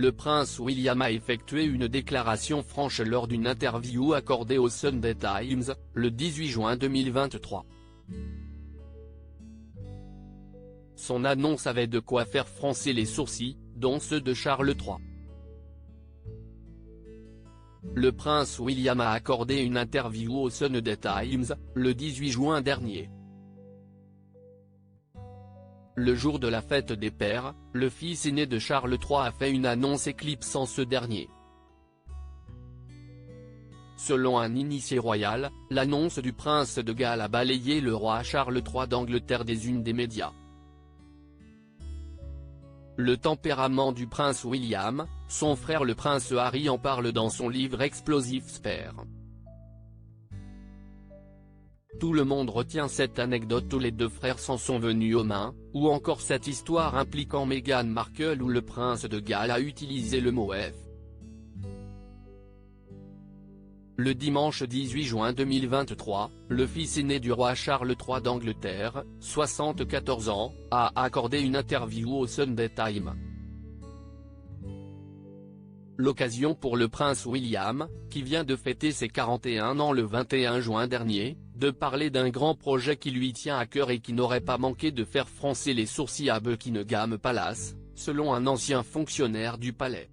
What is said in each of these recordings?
le prince William a effectué une déclaration franche lors d'une interview accordée au Sunday Times, le 18 juin 2023. Son annonce avait de quoi faire froncer les sourcils, dont ceux de Charles III. Le prince William a accordé une interview au Sunday Times, le 18 juin dernier. Le jour de la fête des pères, le fils aîné de Charles III a fait une annonce éclipsant ce dernier. Selon un initié royal, l'annonce du prince de Galles a balayé le roi Charles III d'Angleterre des unes des médias. Le tempérament du prince William, son frère le prince Harry en parle dans son livre Explosive Spare. Tout le monde retient cette anecdote où les deux frères s'en sont venus aux mains, ou encore cette histoire impliquant Meghan Markle où le prince de Galles a utilisé le mot F. Le dimanche 18 juin 2023, le fils aîné du roi Charles III d'Angleterre, 74 ans, a accordé une interview au Sunday Times. L'occasion pour le prince William, qui vient de fêter ses 41 ans le 21 juin dernier, de parler d'un grand projet qui lui tient à cœur et qui n'aurait pas manqué de faire froncer les sourcils à Buckingham Palace, selon un ancien fonctionnaire du palais.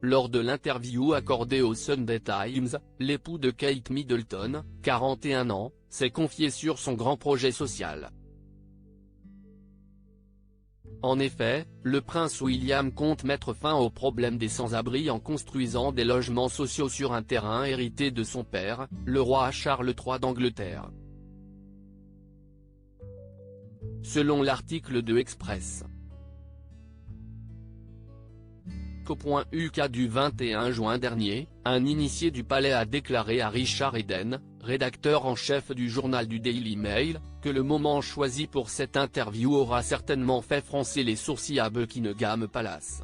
Lors de l'interview accordée au Sunday Times, l'époux de Kate Middleton, 41 ans, s'est confié sur son grand projet social. En effet, le prince William compte mettre fin au problème des sans-abri en construisant des logements sociaux sur un terrain hérité de son père, le roi Charles III d'Angleterre. Selon l'article de Express. .uk du 21 juin dernier, un initié du palais a déclaré à Richard Eden, rédacteur en chef du journal du Daily Mail, que le moment choisi pour cette interview aura certainement fait froncer les sourcils à Buckingham Palace.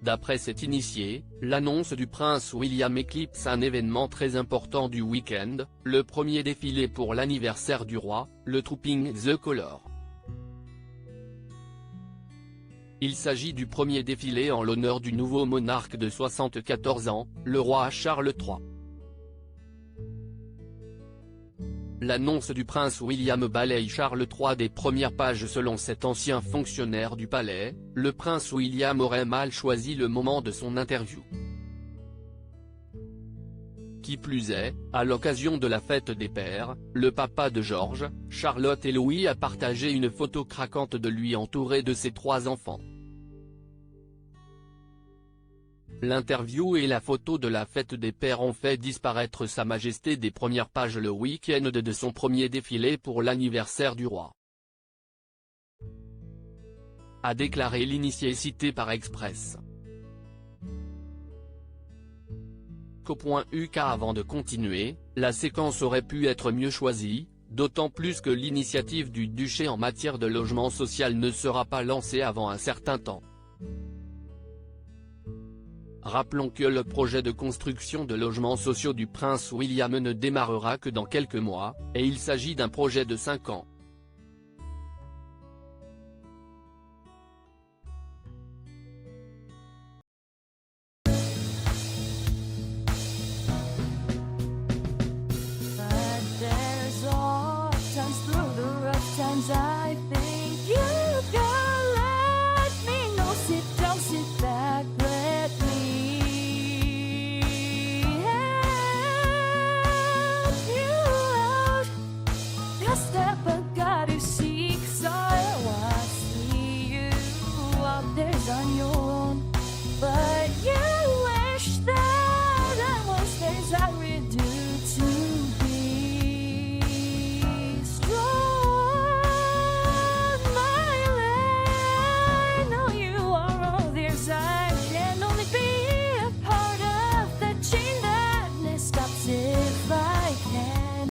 D'après cet initié, l'annonce du prince William éclipse un événement très important du week-end, le premier défilé pour l'anniversaire du roi, le Trooping the Colour. Il s'agit du premier défilé en l'honneur du nouveau monarque de 74 ans, le roi Charles III. L'annonce du prince William balaye Charles III des premières pages selon cet ancien fonctionnaire du palais, le prince William aurait mal choisi le moment de son interview. Qui plus est, à l'occasion de la fête des pères, le papa de George, Charlotte et Louis a partagé une photo craquante de lui entouré de ses 3 enfants. L'interview et la photo de la fête des pères ont fait disparaître Sa Majesté des premières pages le week-end de son premier défilé pour l'anniversaire du roi. A déclaré l'initié cité par Express. .uk Avant de continuer, la séquence aurait pu être mieux choisie, d'autant plus que l'initiative du duché en matière de logement social ne sera pas lancée avant un certain temps. Rappelons que le projet de construction de logements sociaux du prince William ne démarrera que dans quelques mois, et il s'agit d'un projet de 5 ans.